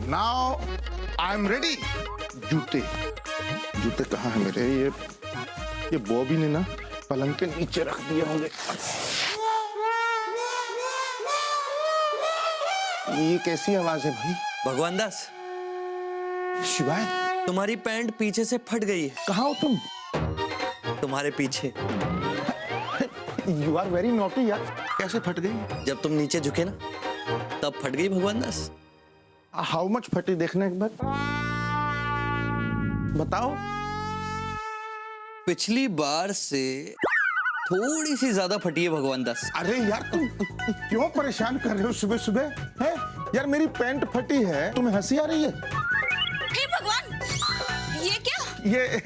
Now I am ready. जूते जूते कहाँ है मेरे? ये बॉबी ने ना पलंग के नीचे रख दिए होंगे। ये कैसी आवाज है भाई? भगवान दास, शिवाय, तुम्हारी पैंट पीछे से फट गई है। कहाँ हो तुम? तुम्हारे पीछे। यू आर वेरी नॉटी यार। कैसे फट गई? जब तुम नीचे झुके ना तब फट गई भगवान दास। हाउ मच फटी? देखने एक बार बताओ। पिछली बार से थोड़ी सी ज्यादा फटी है भगवान दास। अरे यार तुम क्यों परेशान कर रहे हो सुबह सुबह? है यार, मेरी पैंट फटी है, तुम्हें हंसी आ रही है? हे भगवान, ये क्या? ये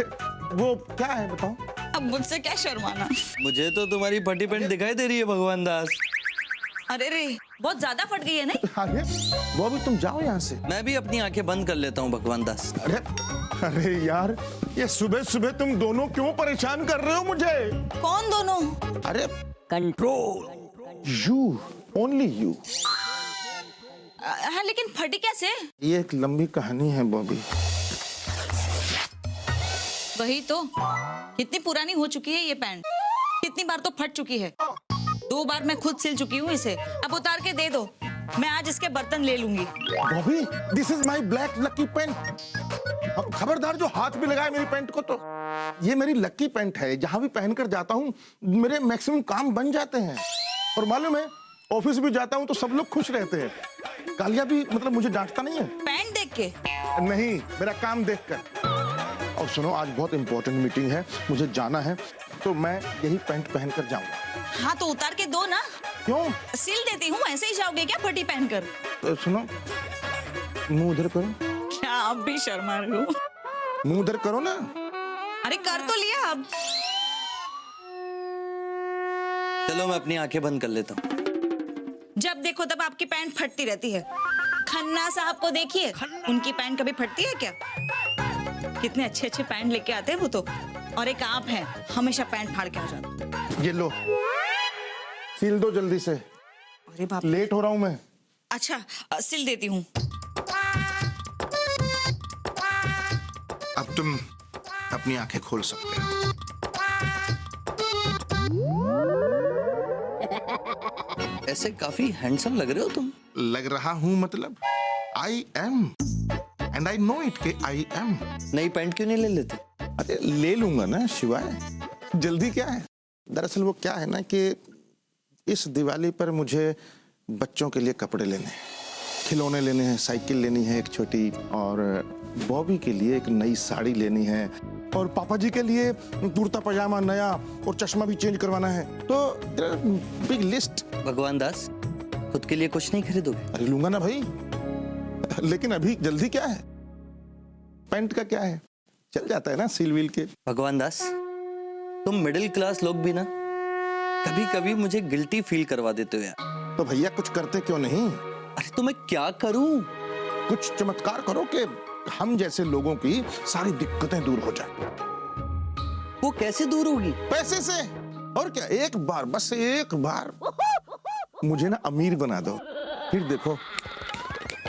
वो क्या है बताओ? अब मुझसे क्या शर्माना। मुझे तो तुम्हारी फटी पैंट दिखाई दे रही है भगवान दास। अरे रे, बहुत ज्यादा फट गई है नहीं? अरे वो भी तुम जाओ यहाँ से। मैं भी अपनी आंखें बंद कर लेता हूँ भगवान दास। अरे अरे यार, ये सुबह सुबह तुम दोनों क्यों परेशान कर रहे हो मुझे? कौन दोनों? अरे कंट्रोल। You, only you. हाँ, लेकिन फटी कैसे? ये एक लंबी कहानी है बॉबी। वही तो, कितनी पुरानी हो चुकी है ये पैंट, कितनी बार तो फट चुकी है। 2 बार मैं खुद सिल चुकी हूँ इसे। अब उतार के दे दो, मैं आज इसके बर्तन ले लूंगी। Bobby, this is my black lucky pant. खबरदार जो हाथ भी लगाए मेरी पेंट को तो। ये मेरी लकी पेंट है, जहां भी पहनकर जाता हूँ मेरे मैक्सिमम काम बन जाते हैं। और मालूम है, ऑफिस भी जाता हूँ तो सब लोग खुश रहते हैं। कालिया भी मतलब मुझे डांटता नहीं है। पैंट देख के? नहीं, मेरा काम देखकर। और सुनो, आज बहुत इंपॉर्टेंट मीटिंग है, मुझे जाना है, तो मैं यही पैंट पहनकर जाऊंगा। हाँ तो उतार के दो ना। क्यों? सिल देती हूँ, ऐसे ही जाओगे क्या फटी पहनकर? तो सुनो, मुंह उधर करो। क्या आप भी शर्मा रहे हो? मुंह उधर करो ना। अरे कर तो लिया अब। चलो मैं अपनी आंखें बंद कर लेता हूँ। जब देखो तब आपकी पैंट फटती रहती है। खन्ना साहब को देखिए, उनकी पैंट कभी फटती है क्या? कितने अच्छे अच्छे पैंट लेके आते हैं वो तो। और एक आप हैं, हमेशा पैंट फाड़ के आ जाते। ये लो, सिल दो जल्दी से। अरे बाप, लेट हो रहा हूं मैं। अच्छा सिल देती हूँ। अब तुम अपनी आंखें खोल सकते हो। ऐसे काफी हैंडसम लग रहे हो तुम। लग रहा हूं मतलब I am, and I know it के आई एम। नई पैंट क्यों नहीं ले लेते? अरे ले लूंगा ना शिवाय, जल्दी क्या है? दरअसल वो क्या है ना कि इस दिवाली पर मुझे बच्चों के लिए कपड़े लेने हैं, खिलौने लेने हैं, साइकिल लेनी है एक छोटी, और बॉबी के लिए एक नई साड़ी लेनी है, और पापा जी के लिए कुर्ता पजामा नया, और चश्मा भी चेंज करवाना है। तो बिग लिस्ट। भगवान दास, खुद के लिए कुछ नहीं खरीदोगे? अरे लूंगा ना भाई, लेकिन अभी जल्दी क्या है? पैंट का क्या है, चल जाता है ना सिल विल के। भगवान दास, तुम मिडिल क्लास लोग भी ना कभी कभी मुझे गिल्टी फील करवा देते हो यार। तो भैया कुछ करते क्यों नहीं? अरे तो मैं क्या करूं? कुछ चमत्कार करो कि हम जैसे लोगों की सारी दिक्कतें दूर हो जाए। वो कैसे दूर होगी? पैसे से, और क्या। एक बार, बस एक बार मुझे ना अमीर बना दो, फिर देखो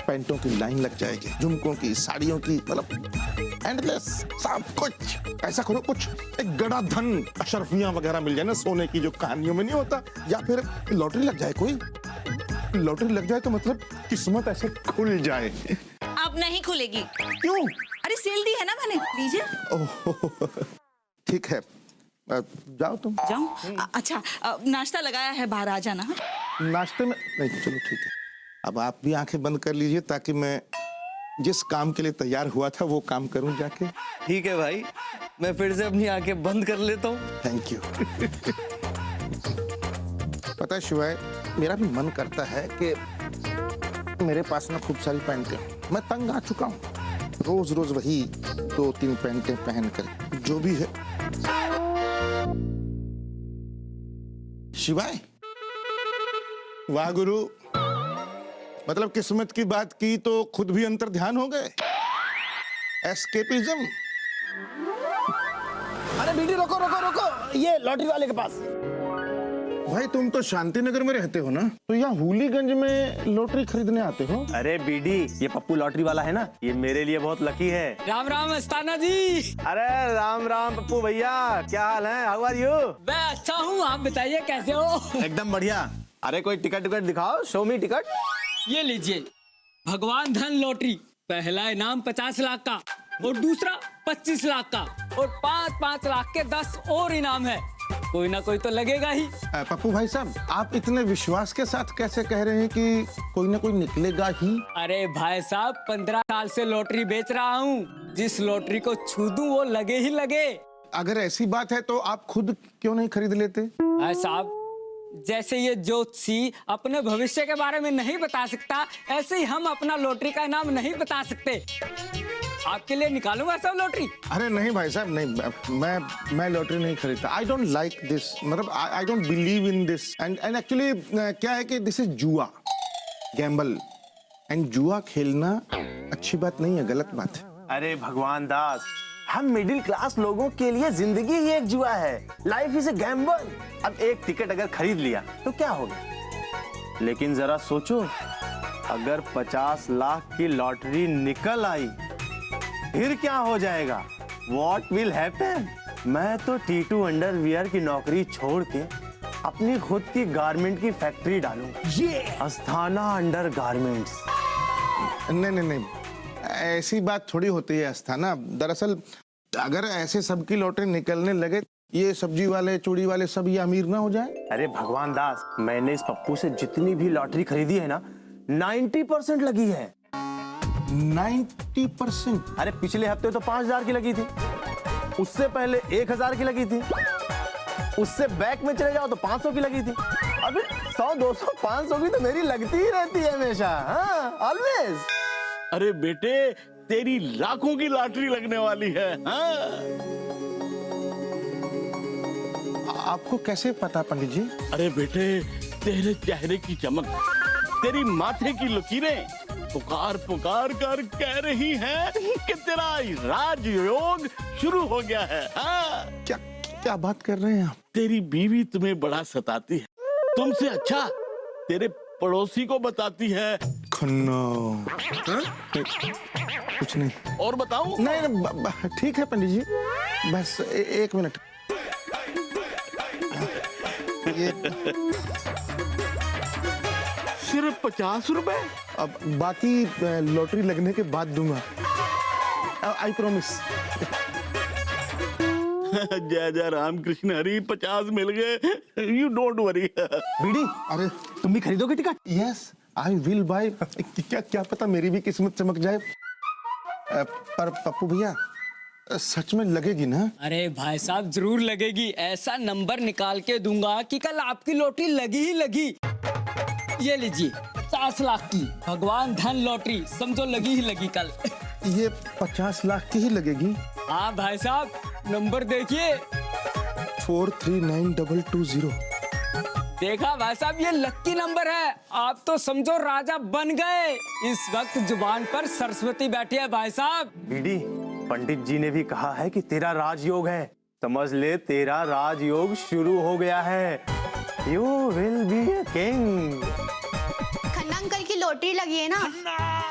पैंटों की लाइन लग जाएगी, झुमकों की, साड़ियों की, मतलब एंडलेस सब कुछ। ऐसा करो, कुछ एक गड़ा धन अशरफियां वगैरह मिल जाए ना, सोने की, जो कहानियों में नहीं होता। या फिर लॉटरी लग जाए, कोई लॉटरी लग जाए तो मतलब किस्मत ऐसे खुल जाए। अब नहीं खुलेगी। क्यों? अरे सिल दी है ना मैंने, लीजिए। ओह ठीक है, जाओ तुम। जाऊं? अच्छा नाश्ता लगाया है, बाहर आ जाना। नाश्ते में नहीं, चलो ठीक है। अब आप भी आंखें बंद कर लीजिए ताकि मैं जिस काम के लिए तैयार हुआ था वो काम करूं जाके। ठीक है भाई, मैं फिर से अपनी आंखें बंद कर लेता हूँ। Thank you. पता है शिवाय, मेरा भी मन करता है कि मेरे पास ना खूब सारी पैंटें, मैं तंग आ चुका हूँ रोज रोज वही 2-3 पैंटें पहनकर, जो भी है। शिवाय, वाह गुरु, मतलब किस्मत की बात की तो खुद भी अंतर ध्यान हो गए। एस्केपिज्म। अरे बेटी रोको रोको रोको, ये लॉटरी वाले के पास। भाई तुम तो शांतिनगर में रहते हो ना, तो यहाँ हुलीगंज में लॉटरी खरीदने आते हो? अरे बीडी, ये पप्पू लॉटरी वाला है ना, ये मेरे लिए बहुत लकी है। राम राम अस्ताना जी। अरे राम राम पप्पू भैया, क्या हाल है? How are you? मैं अच्छा हूँ, आप बताइए कैसे हो? एकदम बढ़िया। अरे कोई टिकट दिखाओ, शो मी टिकट। ये लीजिए, भगवान धन लॉटरी। पहला इनाम 50 लाख का और दूसरा 25 लाख का और 5-5 लाख के 10 और इनाम है। कोई ना कोई तो लगेगा ही। पप्पू भाई साहब, आप इतने विश्वास के साथ कैसे कह रहे हैं कि कोई ना कोई निकलेगा ही? अरे भाई साहब, 15 साल से लॉटरी बेच रहा हूँ। जिस लॉटरी को छू दूं वो लगे ही लगे। अगर ऐसी बात है तो आप खुद क्यों नहीं खरीद लेते? भाई साहब, जैसे ये ज्योतिषी अपने भविष्य के बारे में नहीं बता सकता, ऐसे ही हम अपना लॉटरी का इनाम नहीं बता सकते। आपके लिए निकालूंगा सब लॉटरी। अरे नहीं भाई साहब, नहीं, मैं लॉटरी नहीं खरीदता। आई डोंट लाइक दिस, मतलब I don't believe in this. And actually क्या है कि दिस इज जुआ, गैम्बल। एंड जुआ खेलना अच्छी बात नहीं है, गलत बात है। अरे भगवान दास, हम मिडिल क्लास लोगों के लिए जिंदगी ही एक जुआ है। Life is a Gamble. अब एक टिकट अगर खरीद लिया तो क्या हो गया, लेकिन जरा सोचो, अगर 50 लाख की लॉटरी निकल आई फिर क्या हो जाएगा? What will happen? मैं तो T2 अंडरवियर की नौकरी छोड़ के अपनी खुद की गारमेंट की फैक्ट्री डालूंगा। ये अस्थाना अंडर गारमेंट्स। नहीं, ऐसी बात थोड़ी होती है अस्थाना। दरअसल अगर ऐसे सबकी लॉटरी निकलने लगे, ये सब्जी वाले, चूड़ी वाले सब ये अमीर ना हो जाए। अरे भगवान दास, मैंने इस पप्पू से जितनी भी लॉटरी खरीदी है ना, 90% लगी है। 90%? अरे पिछले हफ्ते तो 5000 की लगी थी, उससे पहले 1000 की लगी थी, उससे बैक में चले जाओ तो 500 की लगी थी। अभी 100, 200, 500 की तो मेरी लगती ही रहती है हमेशा। हाँ, ऑलवेज। अरे बेटे, तेरी लाखों की लॉटरी लगने वाली है। हाँ? आपको कैसे पता पंडित जी? अरे बेटे, तेरे चेहरे की चमक, तेरी माथे की लकीरें पुकार पुकार कर कह रही हैं कि तेरा राजयोग शुरू हो गया है। हाँ? क्या बात कर रहे हैं आप? तेरी बीवी तुम्हें बड़ा सताती है, तुमसे अच्छा तेरे पड़ोसी को बताती है। खन्ना। कुछ नहीं। और बताऊं? नहीं, ठीक है पंडित जी, बस एक मिनट। ये सिर्फ 50 रुपए? अब बाकी लॉटरी लगने के बाद दूंगा, आई प्रॉमिस। जय जय राम कृष्ण हरि, 50 मिल गए। You don't worry. बीडी, अरे तुम भी खरीदोगे ticket? Yes, I will buy. क्या पता मेरी भी किस्मत चमक जाए। पर पप्पू भैया, सच में लगेगी ना? अरे भाई साहब, जरूर लगेगी। ऐसा नंबर निकाल के दूंगा कि कल आपकी लॉटरी लगी ही लगी। ये लीजिए, 50 लाख की भगवान धन लॉटरी, समझो लगी ही लगी कल। ये 50 लाख की ही लगेगी? हाँ भाई साहब, नंबर देखिए, 439220। देखा भाई साहब, ये लक्की नंबर है। आप तो समझो राजा बन गए। इस वक्त जुबान पर सरस्वती बैठी है भाई साहब। बीडी, पंडित जी ने भी कहा है कि तेरा राजयोग है। समझ ले, तेरा राजयोग शुरू हो गया है। You will be a king। Khanna uncle की लॉटरी लगी है ना,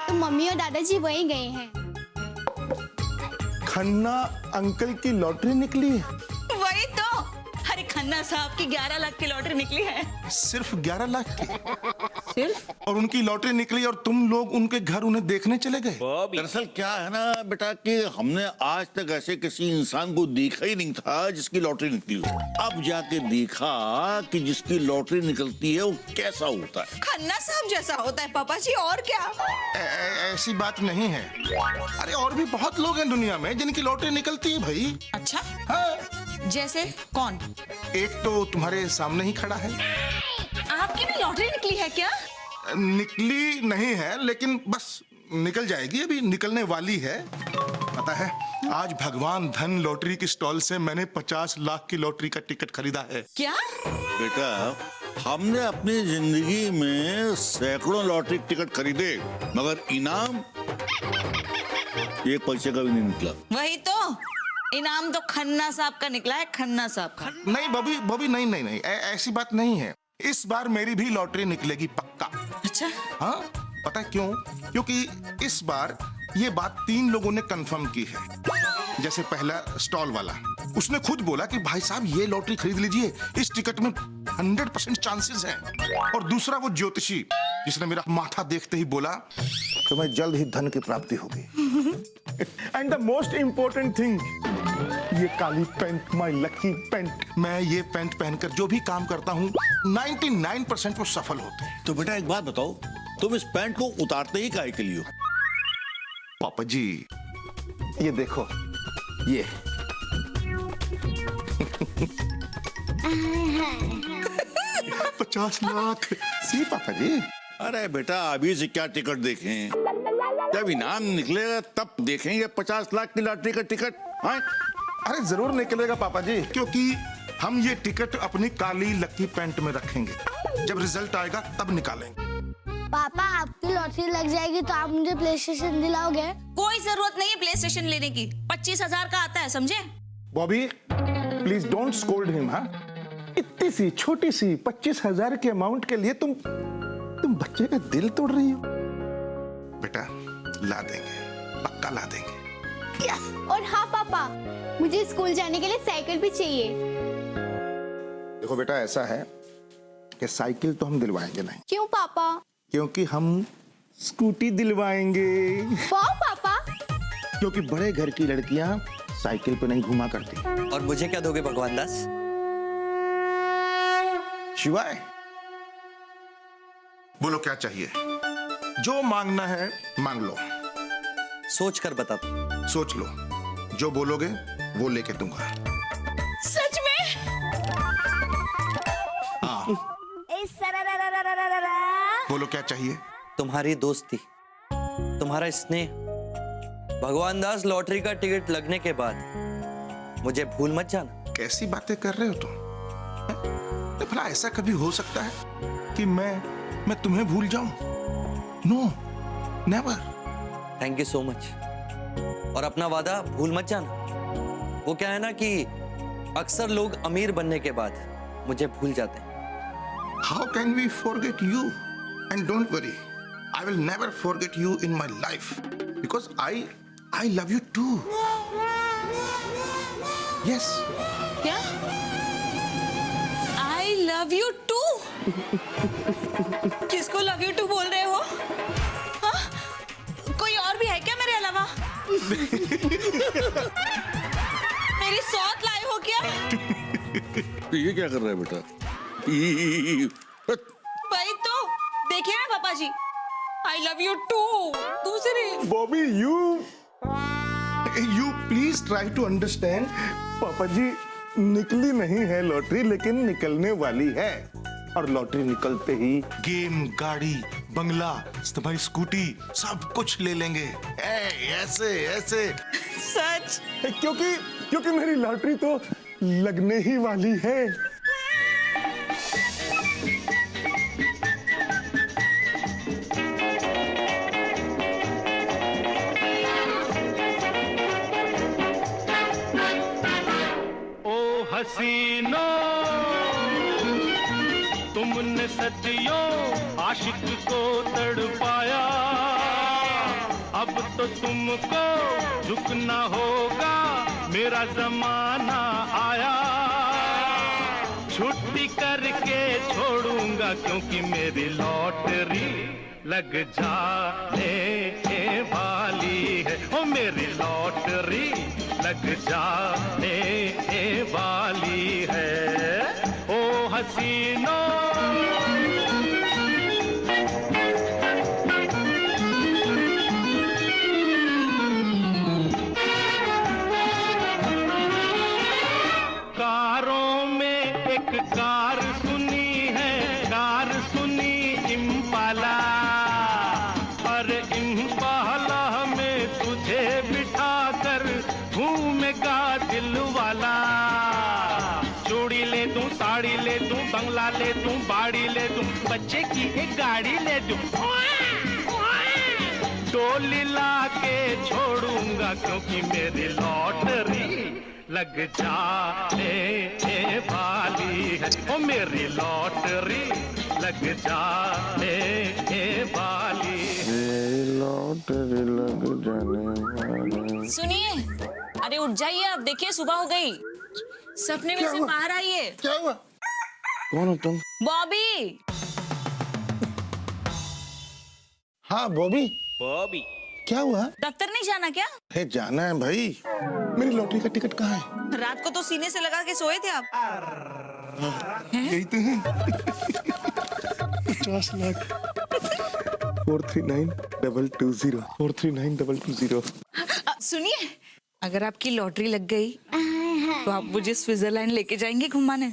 तो मम्मी और दादाजी वहीं गए हैं। खन्ना अंकल की लॉटरी निकली है? वही तो। अरे खन्ना साहब की 11 लाख की लॉटरी निकली है। सिर्फ 11 लाख की? सिर्फ? और उनकी लॉटरी निकली और तुम लोग उनके घर उन्हें देखने चले गए? दरअसल क्या है ना बेटा कि हमने आज तक ऐसे किसी इंसान को देखा ही नहीं था जिसकी लॉटरी निकली हो। अब जाके देखा कि जिसकी लॉटरी निकलती है वो कैसा होता है। खन्ना साहब जैसा होता है पापा जी, और क्या? ऐसी बात नहीं है। अरे और भी बहुत लोग हैं दुनिया में जिनकी लॉटरी निकलती है भाई। अच्छा, हाँ। जैसे कौन? एक तो तुम्हारे सामने ही खड़ा है। आपकी भी लॉटरी निकली है क्या? निकली नहीं है, लेकिन बस निकल जाएगी, अभी निकलने वाली है। पता है, आज भगवान धन लॉटरी की स्टॉल से मैंने 50 लाख की लॉटरी का टिकट खरीदा है। क्या? बेटा, हमने अपनी जिंदगी में सैकड़ों लॉटरी टिकट खरीदे, मगर इनाम 1 पैसे का भी नहीं निकला। वही तो, इनाम तो खन्ना साहब का निकला है, खन्ना साहब का। नहीं बॉबी बॉबी, नहीं नहीं नहीं, ऐसी बात नहीं है। इस बार मेरी भी लॉटरी निकलेगी पक्का। अच्छा, हाँ, पता है क्यों? क्योंकि इस बार ये बात 3 लोगों ने कंफर्म की है। जैसे पहला स्टॉल वाला, उसने खुद बोला कि भाई साहब ये लॉटरी खरीद लीजिए, इस टिकट में 100% चांसेस हैं। और दूसरा वो ज्योतिषी, जिसने मेरा माथा देखते ही बोला तुम्हें जल्द ही धन की प्राप्ति होगी। And the most important thing, ये काली पैंट, माय लकी पैंट, मैं ये पैंट पहनकर जो भी काम करता हूँ 99% वो सफल होते हैं। तो बेटा एक बात बताओ, तुम इस पैंट को उतारते ही काहे के लिए हो? पापा जी ये देखो, ये 50 लाख। सी पापा जी। अरे बेटा अभी से क्या टिकट देखें, जब इनाम निकलेगा तब देखेंगे 50 लाख की लॉटरी का टिकट। हाँ? अरे जरूर निकलेगा पापा जी, क्योंकि हम ये टिकट अपनी काली लकी पैंट में रखेंगे। जब रिजल्ट आएगा तब निकालेंगे। पापा आपकी लॉटरी लग जाएगी तो आप मुझे प्ले स्टेशन दिलाओगे? कोई जरूरत नहीं है प्ले स्टेशन लेने की, 25,000 का आता है, समझे? Bobby please don't scold him. हाँ, इतनी सी छोटी सी 25,000 के अमाउंट के लिए तुम बच्चे का दिल तोड़ रही हो। बेटा ला देंगे, पक्का ला देंगे। यस। और हाँ पापा, मुझे स्कूल जाने के लिए साइकिल भी चाहिए। देखो बेटा, ऐसा है कि साइकिल तो हम दिलवाएंगे नहीं। क्यों पापा? क्योंकि हम स्कूटी दिलवाएंगे। वाह पापा। क्योंकि बड़े घर की लड़कियां साइकिल पे नहीं घुमा करती। और मुझे क्या दोगे भगवान दास? शिवाय बोलो क्या चाहिए? जो मांगना है मांग लो। सोच कर बता दो। सोच लो, जो बोलोगे वो लेके दूंगा। सच में? हाँ, बोलो क्या चाहिए? तुम्हारी दोस्ती, तुम्हारा स्नेह। भगवान दास, लॉटरी का टिकट लगने के बाद मुझे भूल मत जाना। कैसी बातें कर रहे हो तुम? तो भला ऐसा कभी हो सकता है कि मैं तुम्हें भूल जाऊं? No, never. Thank you so much. और अपना वादा भूल मत जाना। वो क्या है ना कि अक्सर लोग अमीर बनने के बाद मुझे भूल जाते हैं। How can we forget you? And don't worry, I will never forget you in my life because I love you too. Yes. क्या? I love you too? किसको love you too बोल रहे हो? हाँ? कोई और भी है क्या मेरे अलावा? मेरी सौत लाए हो क्या? ये क्या कर रहा है बेटा? भाई तो देखिए ना पापा जी, I love you too. दूसरी। Bobby, you please try to understand. पापा जी, निकली नहीं है लॉटरी, लेकिन निकलने वाली है। और लॉटरी निकलते ही गेम, गाड़ी, बंगला, तुम्हारी स्कूटी सब कुछ ले लेंगे। ऐसे ऐसे। सच? क्योंकि मेरी लॉटरी तो लगने ही वाली है। हसीनो तुमने सदियों आशिक को तड़पाया, अब तो तुमको झुकना होगा, मेरा जमाना आया। छुट्टी करके छोड़ूंगा क्योंकि मेरी लॉटरी लग जाने वाली है। ओ मेरी लॉटरी लग जाने वाली है। ओ हसीनो कारों में एक कार सुनी है, कार सुनी इम्पाला। अरे इम्पाला में तुझे बिठाकर घूमेगा दिल वाला। चूड़ी ले दूं, साड़ी ले दूं, बंगला ले दूं, बाड़ी ले दूं, बच्चे की एक गाड़ी ले दूं। डोली ला के छोड़ूंगा क्योंकि मेरी लॉटरी लग जाने वाली है। ओ मेरी लॉटरी लग जाने वाली है। सुनिए, अरे उठ जाइए, आप देखिए सुबह हो गई। सपने में से बाहर आइए। क्या हुआ? कौन हो तुम? बॉबी। हाँ बॉबी। बॉबी क्या हुआ? दफ्तर नहीं जाना क्या? है जाना है भाई। मेरी लॉटरी का टिकट कहाँ है? रात को तो सीने से लगा के सोए थे आप। यही तो है। 50 लाख। 439,220 439,220। सुनिए, अगर आपकी लॉटरी लग गई तो आप मुझे स्विट्जरलैंड लेके जाएंगे घुमाने।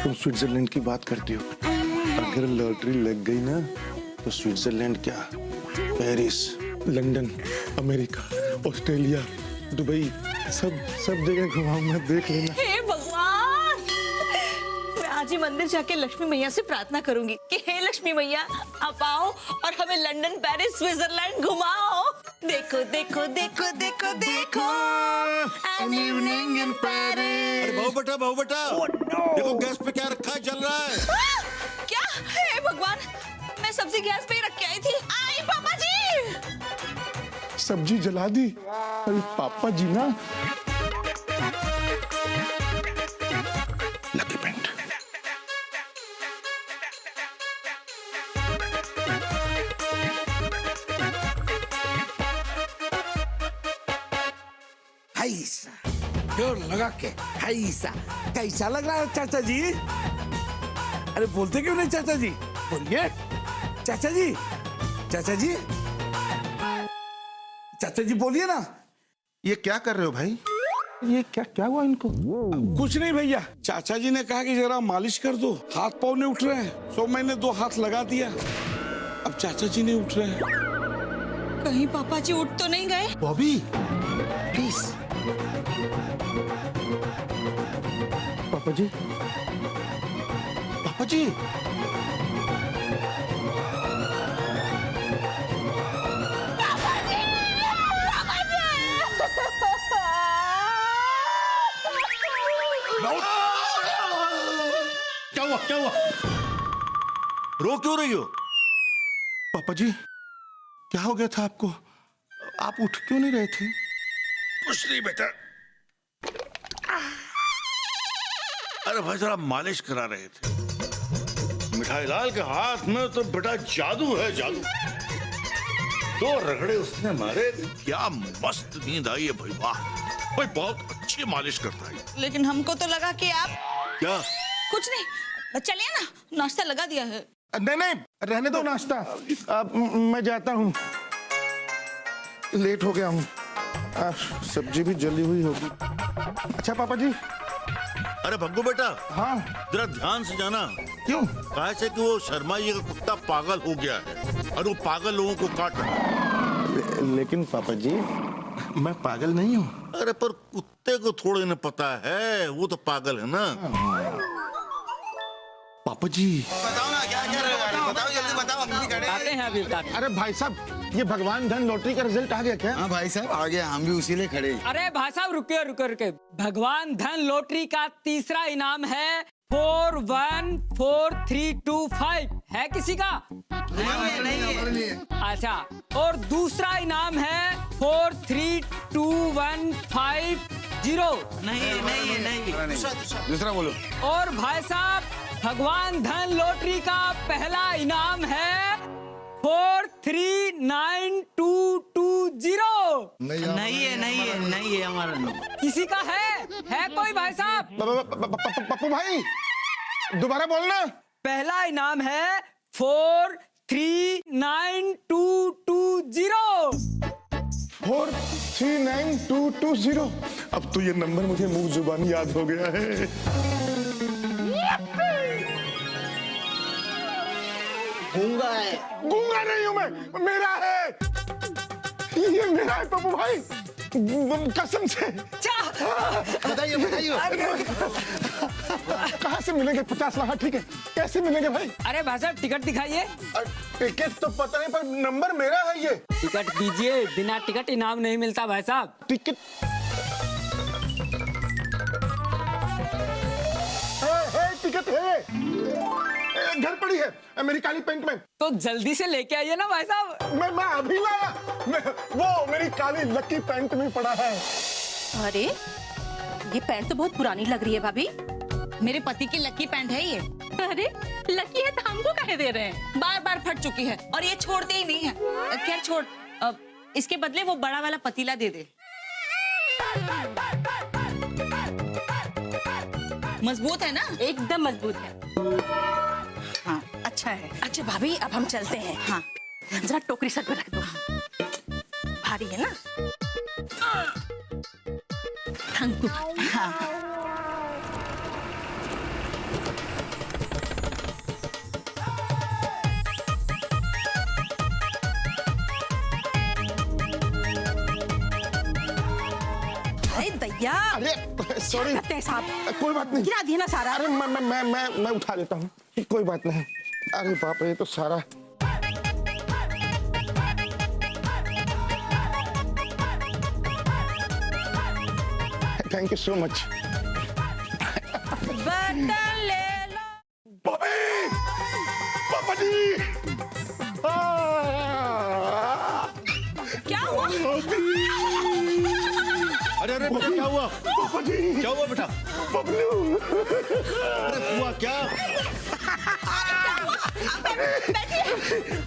तुम स्विट्जरलैंड की बात करती हो? अगर लॉटरी लग गई ना तो स्विट्जरलैंड क्या, Paris, London, America, Australia, Dubai, सब जगह घुमाऊंगा, देख लेना। हे भगवान, मैं आज ही मंदिर जाके लक्ष्मी मैया से प्रार्थना करूंगी कि हे लक्ष्मी मैया, आप आओ और हमें लंदन, पेरिस, स्विट्जरलैंड घुमाओ। देखो देखो देखो देखो देखो, an evening in Paris। बहु बेटा देखो गैस पे क्या रखा है, जल रहा है। क्या? हे भगवान, मैं सब्जी गैस पे ही रख के आई थी। आई पापा जी। सब्जी जला दी। अरे पापा जी ना। Lucky pant. जोर लगा के हाइसा। कैसा लग रहा है चाचा जी? अरे बोलते क्यों नहीं चाचा जी? बोलिए चाचा जी, चाचा जी, चाचा जी बोलिए ना। ये क्या कर रहे हो भाई? ये क्या हुआ इनको? कुछ नहीं भैया, चाचा जी ने कहा कि जरा मालिश कर दो, हाथ पाँव नहीं उठ रहे हैं। सो मैंने 2 हाथ लगा दिया, अब चाचा जी नहीं उठ रहे हैं। कहीं पापा जी उठ तो नहीं गए? बॉबी प्लीज। पापा जी, पापा जी, क्या हुआ? रो क्यों रही हो? पापा जी, क्या हो गया था आपको? आप उठ क्यों नहीं रहे थे? कुछ नहीं बेटा, अरे भाई जरा मालिश करा रहे थे। मिठाई लाल के हाथ में तो बेटा जादू है, जादू। 2 रगड़े उसने मारे, क्या मस्त नींद आई है भाई, वाह भाई, बहुत अच्छी मालिश करता है। लेकिन हमको तो लगा कि आप क्या? कुछ नहीं, चलिए ना, नाश्ता लगा दिया है। नहीं, रहने दो नाश्ता। अब मैं जाता हूँ, लेट हो गया हूँ। सब्जी भी जली हुई होगी। अच्छा पापा जी। अरे भग्गू बेटा, हाँ जरा ध्यान से जाना। क्यों? कहा से कि वो शर्मा जी का कुत्ता पागल हो गया है और वो पागल लोगों को काट रहा है। लेकिन पापा जी, मैं पागल नहीं हूँ। अरे पर कुत्ते को थोड़े न पता है, वो तो पागल है ना। पापा जी बताओ ना, क्या कर रहे हो? बताओ जल्दी बताओ, हम भी खड़े आते हैं अभी बताते हैं। अरे भाई साहब, ये भगवान धन लॉटरी का रिजल्ट आ गया क्या? हाँ भाई साहब आ गया, हम भी उसी लिए खड़े। अरे भाई साहब रुके। भगवान धन लॉटरी का तीसरा इनाम है 414325। है किसी का? नहीं है। अच्छा, और दूसरा इनाम है 432150। दूसरा बोलो। और भाई साहब, भगवान धन लॉटरी का पहला इनाम है 439220। नहीं है हमारा नहीं। किसी का है कोई भाई साहब? पप्पू भाई, दोबारा बोलना। पहला इनाम है 439220। 439220। अब तो ये नंबर मुझे मुंह जुबानी याद हो गया है। गूंगा है। गूंगा नहीं हूं मैं, मेरा है, ये मेरा है पप्पू भाई, कसम से। बताइए। कहाँ से मिलेंगे 50 लाख? ठीक है, कैसे मिलेंगे भाई? अरे भाई साहब टिकट दिखाइए। टिकट तो पता नहीं, पर नंबर मेरा है ये। टिकट दीजिए, बिना टिकट इनाम नहीं मिलता भाई साहब। टिकट टिकट है, घर पड़ी है मेरी काली पैंट में। तो जल्दी से लेके आइए ना भाई साहब। मैं अभी लाया, वो मेरी काली लकी पैंट में पड़ा है। अरे ये पैंट तो बहुत पुरानी लग रही है भाभी। मेरे पति की लकी पैंट है ये। अरे लकी है तो हमको कहे दे रहे हैं? बार बार फट चुकी है और ये छोड़ते ही नहीं है। खैर छोड़, इसके बदले वो बड़ा वाला पतीला दे दे। मजबूत है ना? एकदम मजबूत है। हाँ अच्छा है। अच्छा भाभी अब हम चलते हैं। हाँ जरा टोकरी सर पर रख दो, भारी है ना। Thank you. हाँ अरे दैया, अरे सॉरी, करते हैं साहब। कोई बात नहीं, गिरा दिया ना सारा। अरे मैं उठा लेता हूँ, कोई बात नहीं। अरे बाप रे, ये तो सारा। Thank you so much. बर्तन ले लो। पापा जी, क्या हुआ? अरे अरे बेटा, क्या हुआ? पापा जी, क्या हुआ बेटा? बबलू। अरे हुआ क्या?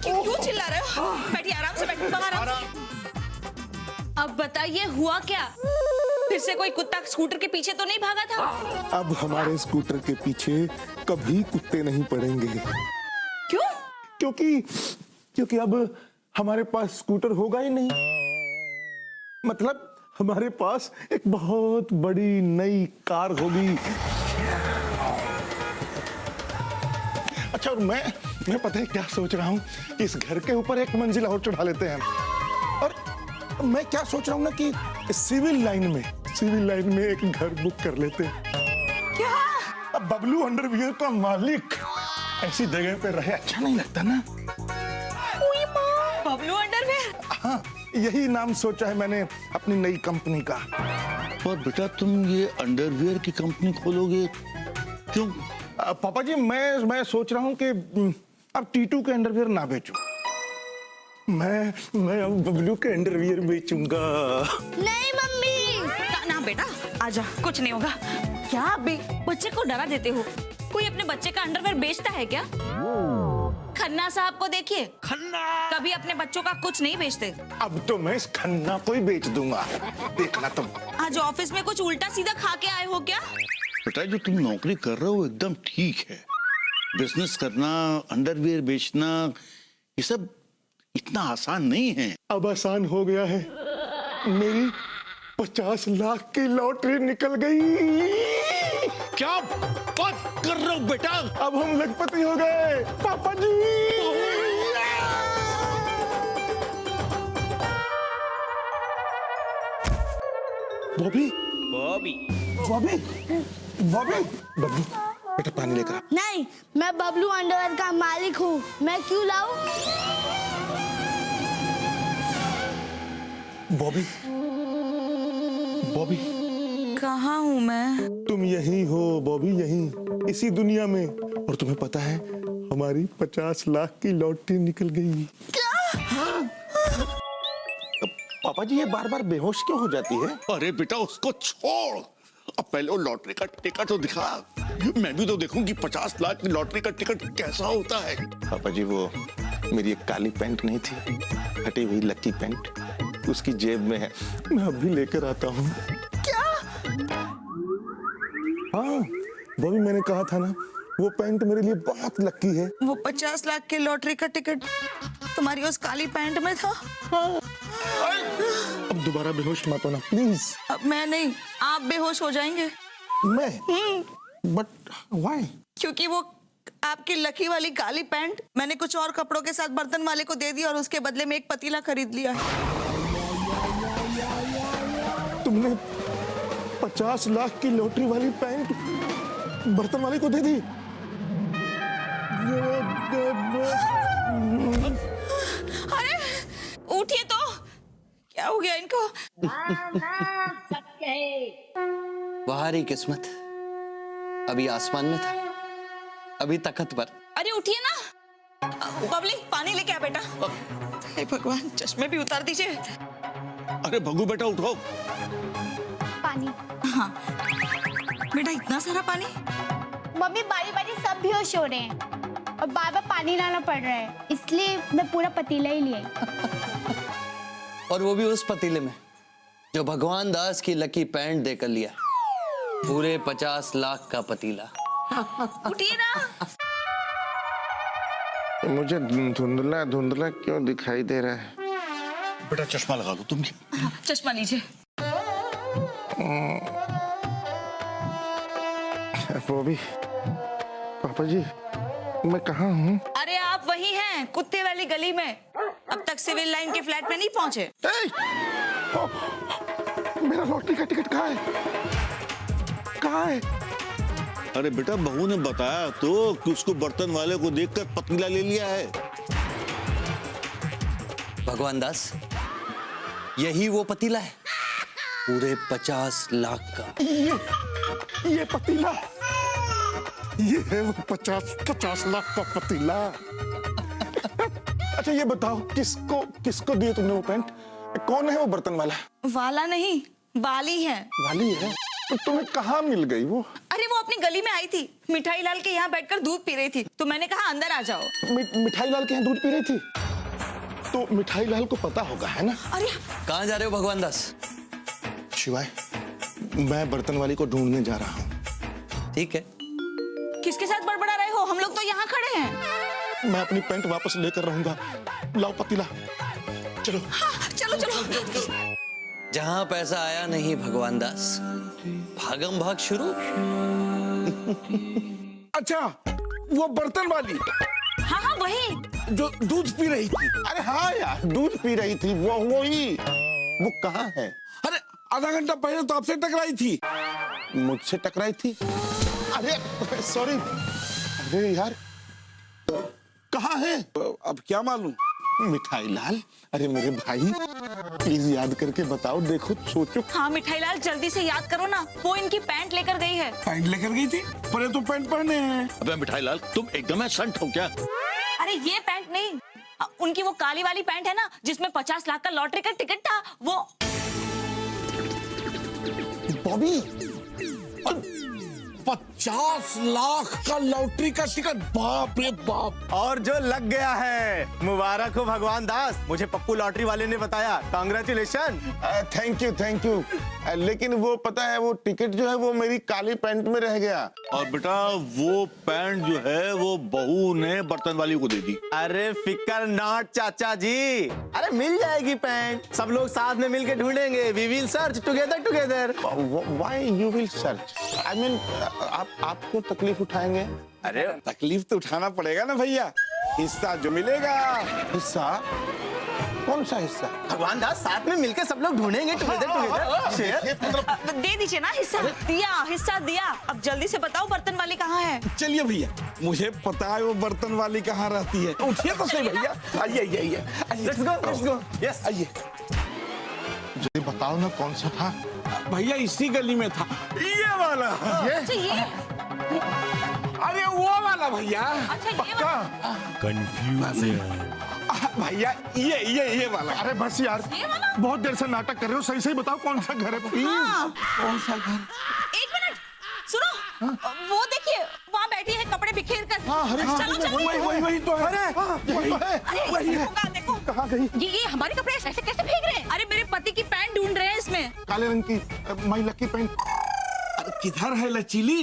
क्यों चिल्ला रहे हो? बैठिए, आराम से बैठिए, आराम से। अब बताइए हुआ क्या? फिर से कोई कुत्ता स्कूटर के पीछे तो नहीं भागा था? अब हमारे स्कूटर के पीछे कभी कुत्ते नहीं पड़ेंगे। क्यों? क्योंकि अब हमारे पास स्कूटर होगा ही नहीं। मतलब हमारे पास एक बहुत बड़ी नई कार होगी। अच्छा, और मैं पता है क्या सोच रहा हूँ, इस घर के ऊपर एक मंजिल और चढ़ा लेते हैं। और मैं क्या सोच रहा हूँ ना कि सिविल लाइन में एक घर बुक कर लेते हैं। क्या? अब बबलू अंडरवियर का मालिक ऐसी जगह पे रहे, अच्छा नहीं लगता ना? बबलू अंडरवेयर? हाँ, यही नाम सोचा है मैंने अपनी नई कंपनी का। और बेटा तुम ये अंडरवियर की कंपनी खोलोगे क्यों? पापा जी, मैं सोच रहा हूँ कि अब टीटू के अंडरवियर ना बेचूं। मैं अब बबलू के अंडरवियर बेचूंगा। नहीं मम्मी। ना बेटा, आजा, कुछ नहीं होगा। क्या अभी बच्चे को डरा देते हो? कोई अपने बच्चे का अंडरवेयर बेचता है क्या? खन्ना साहब को देखिए, कभी अपने बच्चों का कुछ नहीं बेचते। अब तो मैं इस खन्ना को ही बेच दूंगा, देखना तुम। आज ऑफिस में कुछ उल्टा सीधा खा के आए हो क्या? बेटा जो तुम नौकरी कर रहे हो एकदम ठीक है। बिजनेस करना, अंडरवियर बेचना, ये सब इतना आसान नहीं है। अब आसान हो गया है। मेरी 50 लाख की लॉटरी निकल गई। क्या बात कर रहे हो बेटा? अब हम लखपति हो गए पापा जी। बॉबी बॉबी बॉबी बॉबी बबलू, बेटा पानी लेकर आ। नहीं, मैं बबलू अंडरवेयर का मालिक हूँ, मैं क्यों लाऊं? बॉबी बॉबी, कहाँ हूँ मैं? तुम यही हो बॉबी, यही इसी दुनिया में। और तुम्हें पता है हमारी 50 लाख की लॉटरी निकल गई। क्या? हाँ। पापा जी, ये बार बार बेहोश क्यों हो जाती है? अरे बेटा उसको छोड़, अब पहले वो लॉटरी का टिकट तो दिखा। मैं भी तो देखूं कि 50 लाख की लॉटरी का टिकट कैसा होता है। पापा जी, वो मेरी एक काली पैंट नहीं थी, फटी हुई लकी पैंट, उसकी जेब में है, मैं अभी लेकर आता हूँ। क्या? हाँ बॉबी, मैंने कहा था ना, वो पैंट मेरे लिए बहुत लकी है। वो 50 लाख के लॉटरी का टिकट तुम्हारी उस काली पैंट में था? हाँ। अब दोबारा बेहोश मत होना प्लीज। अब मैं नहीं, आप बेहोश हो जाएंगे। मैं? But why? क्योंकि वो आपकी लकी वाली काली पैंट मैंने कुछ और कपड़ों के साथ बर्तन वाले को दे दी और उसके बदले में एक पतीला खरीद लिया है। तुमने 50 लाख की लॉटरी वाली पैंट बर्तन वाले को दे दी। अरे उठिए तो, क्या हो गया इनको? बाहरी किस्मत, अभी आसमान में था, अभी तखत पर। अरे उठिए ना। बबली पानी लेके आ बेटा। हे भगवान, चश्मे भी उतार दीजिए। अरे भगू बेटा उठो। पानी। हाँ बेटा, इतना सारा पानी? मम्मी बारी बारी सब बेहोश हो रहे हैं और बार बार पानी लाना पड़ रहा है, इसलिए मैं पूरा पतीला ही ले आई। और वो भी उस पतीले में जो भगवान दास की लकी पैंट देकर लिया। पूरे 50 लाख का पतीला। उठिए ना। मुझे धुंधला धुंधला क्यों दिखाई दे रहा है? बेटा चश्मा लगा दो तुम। चश्मा लीजिए। बॉबी, पापा जी, मैं कहाँ हूँ? अरे आप वही हैं, कुत्ते वाली गली में। अब तक सिविल लाइन के फ्लैट में नहीं पहुँचे। मेरा लॉटरी का टिकट कहाँ है? कहाँ है? अरे बेटा बहू ने बताया तो कि उसको बर्तन वाले को देखकर पतीला ले लिया है। भगवान दास, यही वो पतीला है, पूरे 50 लाख का। ये पतीला, ये है वो 50 लाख का पतीला। अच्छा ये बताओ, किसको दिए तुमने वो पैंट? कौन है वो बर्तन वाला? वाला नहीं, वाली है। वाली है? तो तुम्हें कहाँ मिल गई वो? अरे वो अपनी गली में आई थी, मिठाई लाल के यहाँ बैठकर दूध पी रही थी, तो मैंने कहा अंदर आ जाओ। मिठाई लाल के यहाँ दूध पी रही थी? तो मिठाई लाल को पता होगा, है ना? अरे कहाँ जा रहे हो भगवान दास? शिवाय, मैं बर्तन वाली को ढूंढने जा रहा हूँ। ठीक है। किसके साथ बड़बड़ा रहे हो? हम लोग तो यहाँ खड़े हैं। मैं अपनी पैंट वापस लेकर रहूंगा। लाओ पतीला, चलो। हाँ, चलो चलो। जहां पैसा आया नहीं भगवान दास, भागम भाग शुरू। अच्छा, वो बर्तन वाली हाँ हाँ वही, जो दूध पी रही थी। अरे हाँ यार, दूध पी रही थी वो ही। वो कहाँ है? अरे आधा घंटा पहले तो आपसे टकराई थी। मुझसे टकराई थी? अरे सॉरी। अरे यार, कहाँ है? अब क्या मालूम। मिठाई लाल, अरे मेरे भाई, प्लीज याद करके बताओ। देखो, सोचो। हाँ मिठाई लाल, जल्दी से याद करो ना। वो इनकी पैंट लेकर गई है। पैंट लेकर गई थी? पर ये तो पैंट पहने हैं। अबे मिठाई लाल, तुम एकदम संट हो क्या? अरे ये पैंट नहीं, उनकी वो काली वाली पैंट है ना, जिसमें 50 लाख का लॉटरी का टिकट था, वो। बॉबी, 50 लाख का लॉटरी का टिकट, बाप रे बाप। और जो लग गया है, मुबारक हो भगवान दास, मुझे पप्पू लॉटरी वाले ने बताया। कांग्रेचुलेशन। Thank you. लेकिन वो पता है, वो टिकट जो है वो मेरी काली पैंट में रह गया। और बेटा वो पैंट जो है वो बहू ने बर्तन वाली को दे दी। अरे फिकर नॉट चाचा जी, अरे मिल जाएगी पैंट। सब लोग साथ में मिलके ढूंढेंगे। We will search together. Why you will search? I mean, आप क्यों तकलीफ उठाएंगे? अरे तकलीफ तो उठाना पड़ेगा ना भैया, हिस्सा जो मिलेगा। हिस्सा? कौन सा हिस्सा? भगवान दास, साथ में मिलके सब लोग ढूंढेंगे। Together share. दे दीजिए ना हिस्सा। हिस्सा दिया। अब जल्दी से बताओ बर्तन वाली कहाँ है? चलिए भैया, मुझे पता है वो बर्तन वाली कहाँ रहती है। उठिए तो सही भैया। आइए। Let's go. यस आइए। जल्दी बताओ ना, कौन सा था? भैया इसी गली में था, ये वाला। अच्छा ये? अरे वो वाला भैया। अच्छा ये वाला? भैया ये वाला। अरे बस यार, ये वाला? बहुत देर से नाटक कर रहे हो। सही बताओ कौन सा घर है प्लीज। हाँ। कौन सा घर? एक मिनट सुनो। वो देखिए, वहाँ बैठी है कपड़े बिखेर कर। हाँ, अरे हाँ, चलो वही तो है। अरे देखो, कहाँ गई? ये हमारे कपड़े ऐसे कैसे फेंक रहे हैं? अरे मेरे पति की पैंट ढूंढ रहे हैं इसमें। काले रंग की माई लकी पैंट। किधर है लचीली?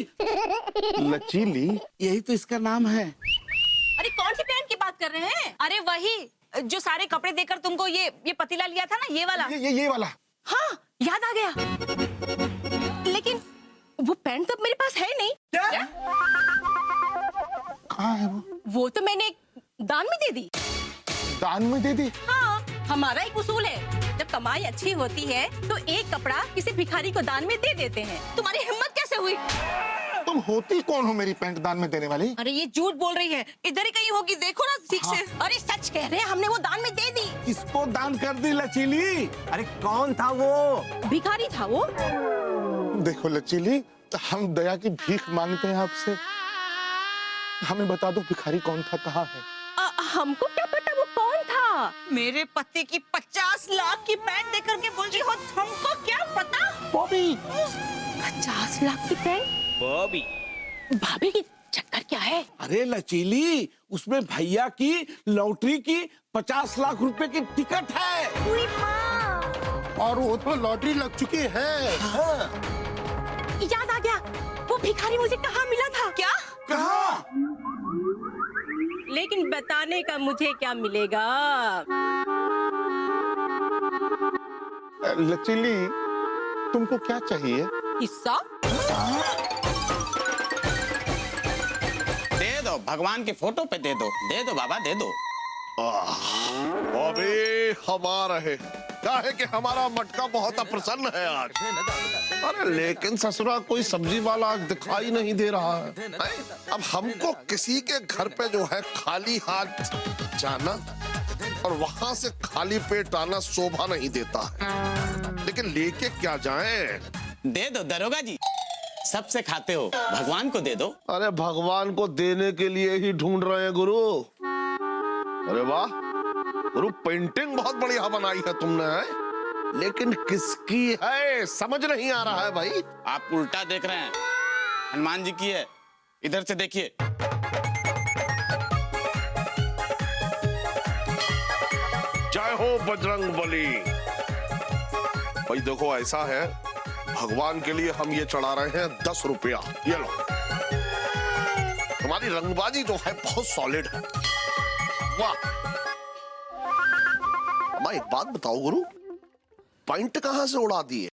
लचीली? यही तो इसका नाम है। अरे कौन सी पैंट की बात कर रहे हैं? अरे वही जो सारे कपड़े देकर तुमको ये पतीला लिया था ना, ये वाला। ये वाला। हाँ याद आ गया। लेकिन वो पैंट तो मेरे पास है नहीं। क्या? कहाँ है वो? वो तो मैंने दान में दे दी। दान में दे दी? हाँ, हमारा एक उसूल है, जब कमाई अच्छी होती है तो एक कपड़ा किसी भिखारी को दान में दे देते हैं। तुम्हारी हिम्मत कैसे हुई? तुम तुम होती कौन हो मेरी पैंट दान में देने वाली? अरे ये झूठ बोल रही है, इधर ही कहीं होगी, देखो ना ठीक से। अरे सच कह रहे हैं, हमने वो दान में दे दी। किसको दान कर दी लचीली? अरे कौन था वो? भिखारी था वो। देखो लचीली, हम दया की भीख मांगते हैं आपसे, हमें बता दो भिखारी कौन था, कहाँ है? हमको क्या पता वो कौन था? मेरे पति की 50 लाख की पैंट देकर के बोल रही हो, हमको क्या पता? बॉबी 50 लाख की पैंट? बॉबी भाभी की चक्कर क्या है? अरे लचीली, उसमें भैया की लॉटरी की 50 लाख रुपए की टिकट है। और वो तो लॉटरी लग चुकी है। याद आ गया, वो भिखारी मुझे कहाँ मिला था? क्या? कहाँ? लेकिन बताने का मुझे क्या मिलेगा? लचीली, तुमको क्या चाहिए? हिस्सा? दे दो, भगवान की फोटो पे दे दो बाबा, दे दो। बॉबी हम आ रहे, क्या है कि हमारा मटका बहुत अप्रसन्न है आज। अरे लेकिन ससुरा कोई सब्जी वाला आज दिखाई नहीं दे रहा है। अब हमको किसी के घर पे जो है खाली हाथ जाना और वहां से खाली पेट आना शोभा नहीं देता है, लेकिन लेके क्या जाएं? दे दो दरोगा जी, सबसे खाते हो, भगवान को दे दो। अरे भगवान को देने के लिए ही ढूंढ रहे हैं गुरु। अरे वाह गुरु, पेंटिंग बहुत बढ़िया बनाई है तुमने, है? लेकिन किसकी है समझ नहीं आ रहा है भाई। आप उल्टा देख रहे हैं, हनुमान जी की है, इधर से देखिए। जय हो बजरंग बली। भाई देखो ऐसा है, भगवान के लिए हम ये चढ़ा रहे हैं 10 रुपया, ये लो। तुम्हारी रंगबाजी जो है बहुत सॉलिड है, वाह। मैं एक बात बताओ गुरु, पॉइंट कहां से उड़ा दिए?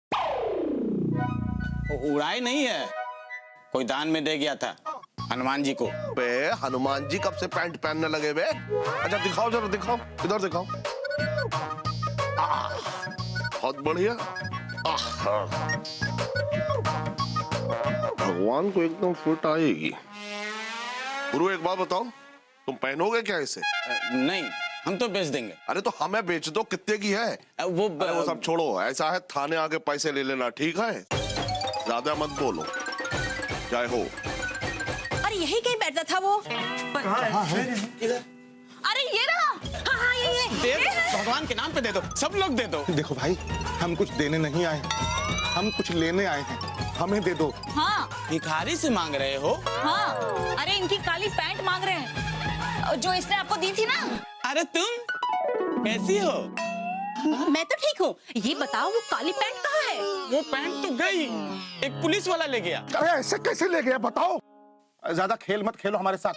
उड़ाई नहीं है, कोई दान में दे गया था हनुमान जी को। बे हनुमान जी कब से पैंट पहनने लगे बे? अच्छा दिखाओ जरा, दिखाओ, इधर दिखाओ। बहुत बढ़िया। भगवान को एकदम फिट आएगी। गुरु एक बात बताओ, तुम पहनोगे क्या इसे? नहीं, हम तो बेच देंगे। अरे तो हमें बेच दो, कितने की है? वो सब छोड़ो, ऐसा है थाने आके पैसे ले लेना, ठीक है? ज्यादा मत बोलो। जय हो। अरे यही कहीं बैठा था वो। अरे ये रहा। हाँ, ये दे दो, भगवान के नाम पे दे दो, सब लोग दे दो। देखो भाई, हम कुछ देने नहीं आए, हम कुछ लेने आए हैं, हमें दे दो। हाँ भिखारी से मांग रहे हो? हाँ, अरे इनकी काली पैंट मांग रहे हैं, जो इसने आपको दी थी ना। अरे तुम कैसी हो? मैं तो ठीक हूँ, ये बताओ वो काली पैंट कहाँ है? वो पैंट तो गई, एक पुलिस वाला ले गया। अरे ऐसे कैसे ले गया बताओ? ज्यादा खेल मत खेलो हमारे साथ,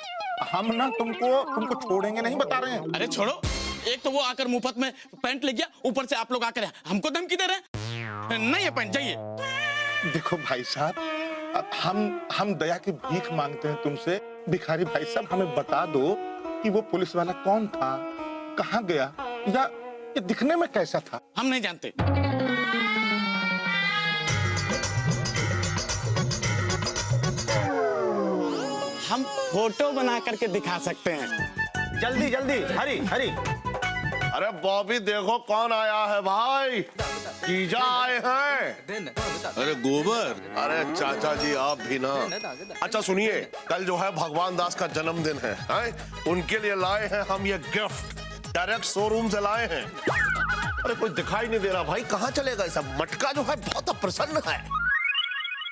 हम ना तुमको छोड़ेंगे नहीं, बता रहे हैं। अरे छोड़ो, एक तो वो आकर मुफ्त में पैंट ले गया, ऊपर से आप लोग आकर हमको धमकी दे रहे हैं। नहीं है पैंट, जाइए। देखो भाई साहब, हम दया की भीख मांगते हैं तुमसे। भिखारी भाई साहब, हमें बता दो कि वो पुलिस वाला कौन था, कहाँ गया, या ये दिखने में कैसा था? हम नहीं जानते। हम फोटो बना करके दिखा सकते हैं। जल्दी जल्दी, हरी हरी। अरे बॉबी देखो कौन आया है भाई, जीजा आए हैं। अरे गोबर, अरे चाचा जी आप भी ना। अच्छा सुनिए, कल जो है भगवान दास का जन्मदिन है? उनके लिए लाए हैं हम ये गिफ्ट, डायरेक्ट शोरूम से लाए हैं। अरे कोई दिखाई नहीं दे रहा भाई, कहाँ चलेगा सब? मटका जो है बहुत अप्रसन्न है।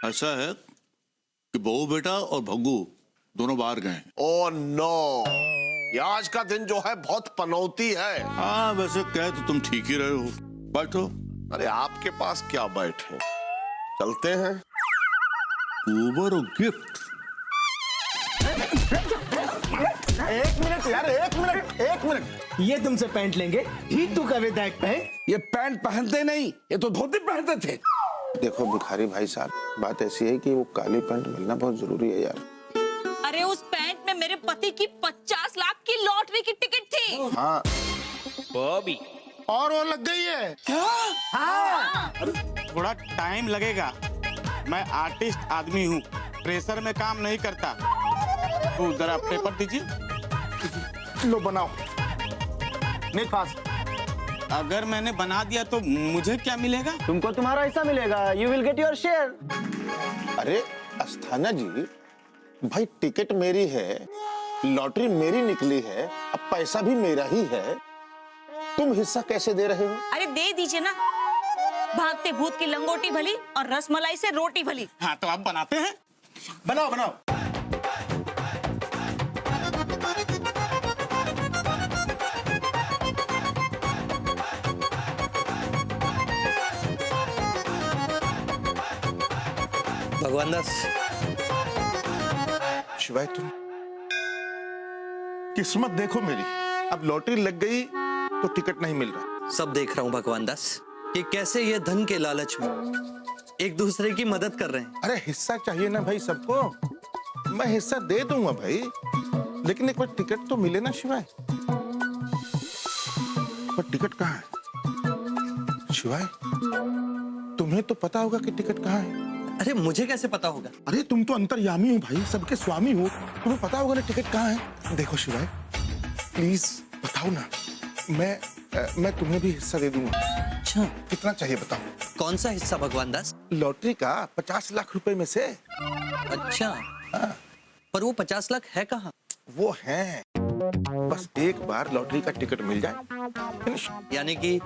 ऐसा है कि बहू बेटा और भग्गू दोनों बाहर गए। ओह नो, ये आज का दिन जो है बहुत पनौती है। हाँ वैसे कह तो तुम ठीक ही रहे हो, बैठो। अरे आपके पास क्या बैठे, चलते हैं। गोबर और गिफ्ट। एक मिनट यार, एक मिनट। ये तुमसे पैंट लेंगे, ही तू का विधायक पैंट? ये पैंट पहनते नहीं, ये तो धोती पहनते थे। देखो भिखारी भाई साहब, बात ऐसी है कि वो काली पैंट मिलना बहुत जरूरी है यार। अरे उस पैंट में मेरे पति की 50 लाख की लॉटरी की टिकट थी। हाँ बॉबी और वो लग गई है क्या? हाँ। थोड़ा टाइम लगेगा, मैं आर्टिस्ट आदमी हूँ, प्रेशर में काम नहीं करता। तू जरा पेपर दीजिए। लो बनाओ। Make fast. अगर मैंने बना दिया तो मुझे क्या मिलेगा? तुमको तुम्हारा हिस्सा मिलेगा। You will get your share. अरे अस्थाना जी, भाई टिकट मेरी है, लॉटरी मेरी निकली है, अब पैसा भी मेरा ही है, तुम हिस्सा कैसे दे रहे हो? अरे दे दीजिए ना। भागते भूत की लंगोटी भली और रसमलाई से रोटी भली। हाँ तो आप बनाते हैं? बनाओ बनाओ। भगवान दास, शिवाय तुम किस्मत देखो मेरी, अब लॉटरी लग गई तो टिकट नहीं मिल रहा। सब देख रहा हूँ भगवान दास कि कैसे ये धन के लालच में एक दूसरे की मदद कर रहे हैं। अरे हिस्सा चाहिए ना भाई सबको, मैं हिस्सा दे दूंगा भाई, लेकिन एक बार टिकट तो मिले ना शिवाय। पर टिकट कहाँ है शिवाय? तुम्हें तो पता होगा कि टिकट कहाँ है। अरे मुझे कैसे पता होगा? अरे तुम तो अंतर्यामी हो भाई, सबके स्वामी हो, तुम्हें पता होगा ना टिकट कहाँ है। देखो शिवाय, प्लीज बताओ ना, मैं तुम्हें भी हिस्सा दे दूंगा। अच्छा, कितना चाहिए बताओ? कौन सा हिस्सा भगवान दास? लॉटरी का 50 लाख रुपए में से। अच्छा, हाँ। पर वो 50 लाख है कहाँ? वो है, बस एक बार लॉटरी का टिकट मिल जाए फिनिश। यानी कि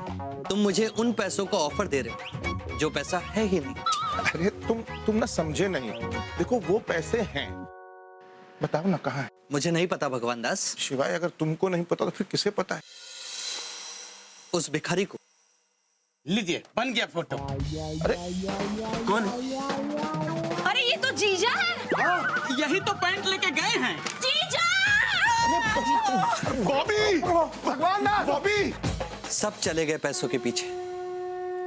तुम मुझे उन पैसों को ऑफर दे रहे हो जो पैसा है ही नहीं। अरे तुम ना समझे नहीं। देखो वो पैसे हैं, बताओ ना कहाँ है। मुझे नहीं पता भगवान दास। शिवाय अगर तुमको नहीं पता तो फिर किसे पता है? उस भिखारी को। लीजिए, बन गया फोटो। अरे कौन है? अरे ये तो जीजा है। यही तो पैंट लेके गए हैं। जीजा! बॉबी, भगवान ना बॉबी। सब चले गए पैसों के पीछे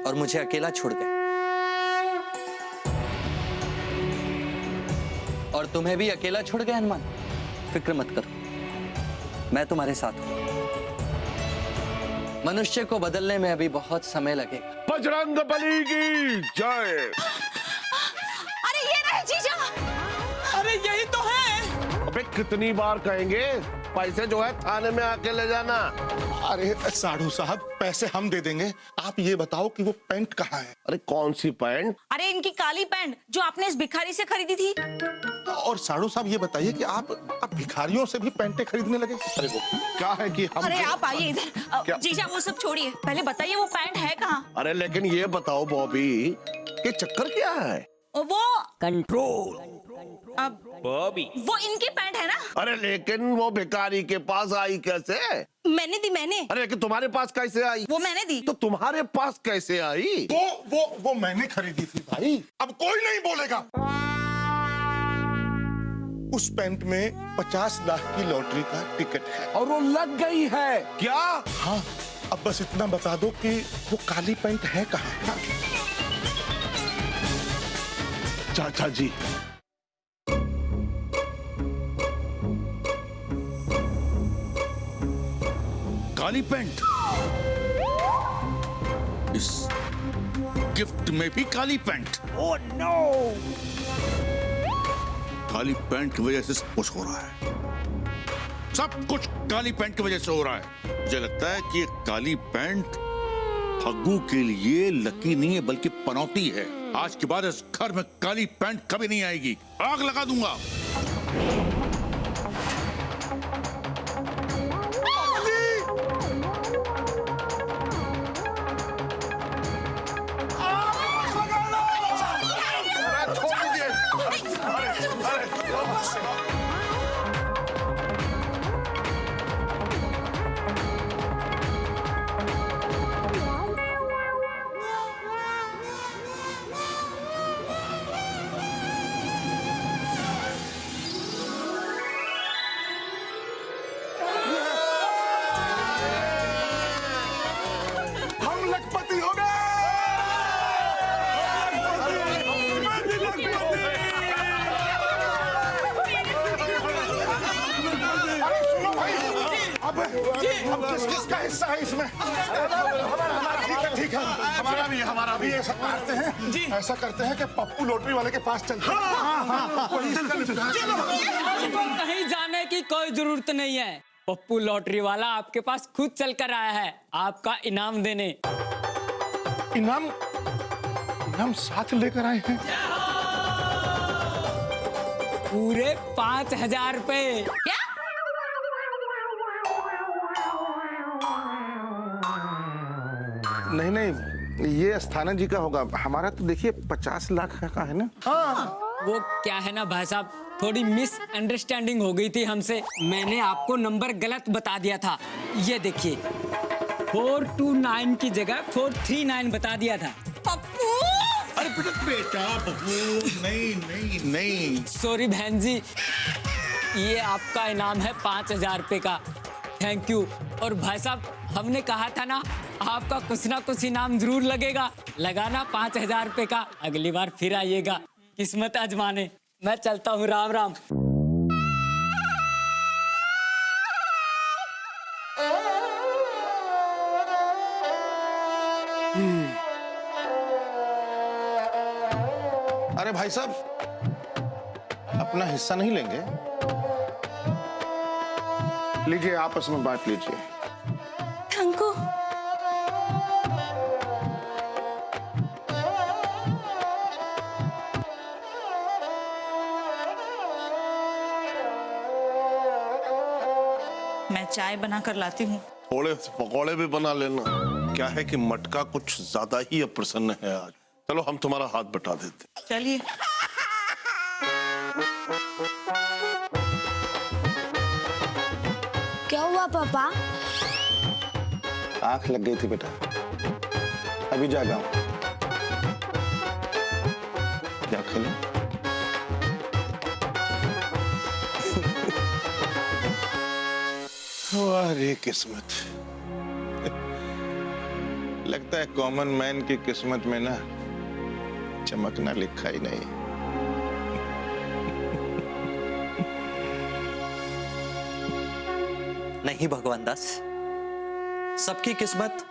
और मुझे अकेला छोड़ गए। और तुम्हें भी अकेला छोड़ गए हनुमान। फिक्र मत करो, मैं तुम्हारे साथ हूं। मनुष्य को बदलने में अभी बहुत समय लगेगा। बजरंग बली की जय। अरे ये रहे जीजा। अरे यही तो है। अबे कितनी बार कहेंगे, पैसे जो है थाने में आके ले जाना। अरे साधु साहब, पैसे हम दे देंगे, आप ये बताओ कि वो पैंट कहाँ है? अरे कौन सी पैंट? अरे इनकी काली पैंट जो आपने इस भिखारी से खरीदी थी। और साधु साहब ये बताइए कि आप भिखारियों से भी पैंटें खरीदने लगे? अरे वो क्या है कि हम। अरे आप आइए इधर। जीजा वो सब छोड़िए, पहले बताइए वो पैंट है कहाँ? अरे लेकिन ये बताओ बॉबी, ये चक्कर क्या है? वो कंट्रोल। अब बॉबी, वो इनकी पैंट है ना? अरे लेकिन वो भिखारी के पास आई कैसे? मैंने दी, मैंने। अरे लेकिन तुम्हारे पास कैसे आई? वो मैंने दी। तो तुम्हारे पास कैसे आई? वो मैंने खरीदी थी भाई। अब कोई नहीं बोलेगा। उस पैंट में 50 लाख की लॉटरी का टिकट है और वो लग गई है। क्या? हाँ, अब बस इतना बता दो कि वो काली पैंट है कहाँ? चाचा जी, काली पैंट, इस गिफ्ट में भी काली पैंट। Oh no! काली पैंट की वजह से सब कुछ हो रहा है, सब कुछ काली पैंट की वजह से हो रहा है। मुझे लगता है कि ये काली पैंट फग्गू के लिए लकी नहीं है बल्कि पनौती है। आज के बाद इस घर में काली पैंट कभी नहीं आएगी, आग लगा दूंगा। अब किसका हिस्सा है इसमें? ठीक है, हमारा भी ऐसा करते हैं जी, ऐसा करते हैं कि पप्पू लॉटरी वाले के पास चलते हैं। कहीं जाने की कोई जरूरत नहीं है। पप्पू लॉटरी वाला आपके पास खुद चल कर आया है आपका इनाम देने। इनाम साथ लेकर आए हैं? पूरे 5,000 रुपए। क्या? नहीं, ये अस्थाना जी का होगा। हमारा तो देखिए 50 लाख का है ना। वो क्या है ना भाई साहब, थोड़ी मिसअंडरस्टैंडिंग हो गई थी हमसे। मैंने आपको नंबर गलत बता दिया था। ये देखिए 429 की जगह 439 बता दिया था। पप्पू अरे बेटा बबू, नहीं। सॉरी बहन जी, ये आपका इनाम है 5,000 रुपए का। Thank you. और भाई साहब, हमने कहा था ना आपका कुछ ना कुछ इनाम जरूर लगेगा। लगाना 5,000 रुपए का। अगली बार फिर आइएगा किस्मत आजमाने। मैं चलता हूँ, राम राम। अरे भाई साहब, अपना हिस्सा नहीं लेंगे? लीजिए, आपस में बांट लीजिए। कंकु, मैं चाय बना कर लाती हूँ। थोड़े से पकौड़े भी बना लेना। क्या है कि मटका कुछ ज्यादा ही अप्रसन्न है आज। चलो हम तुम्हारा हाथ बटा देते। चलिए। क्या हुआ पापा? आंख लग गई थी बेटा, अभी जागा हूं। क्या खेलें? वाह रे किस्मत। लगता है कॉमन मैन की किस्मत में ना चमकना लिखा ही नहीं। नहीं भगवान दास, सबकी किस्मत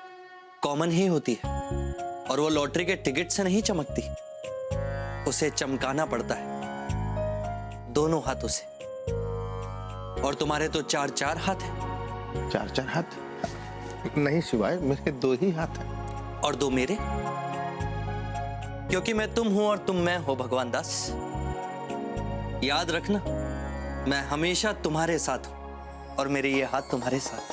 कॉमन ही होती है और वो लॉटरी के टिकट से नहीं चमकती, उसे चमकाना पड़ता है दोनों हाथों से। और तुम्हारे तो 4-4 हाथ हैं। 4-4 हाथ? नहीं शिवाय, मेरे 2 ही हाथ हैं। और 2 मेरे, क्योंकि मैं तुम हूं और तुम मैं हो भगवान दास। याद रखना, मैं हमेशा तुम्हारे साथ हूं और मेरे ये हाथ तुम्हारे साथ।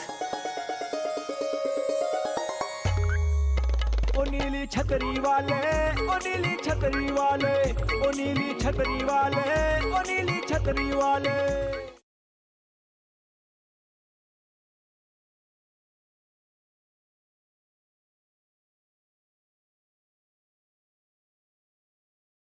ओ नीली छतरी वाले, ओ नीली छतरी वाले, ओ नीली छतरी वाले, ओ नीली छतरी वाले।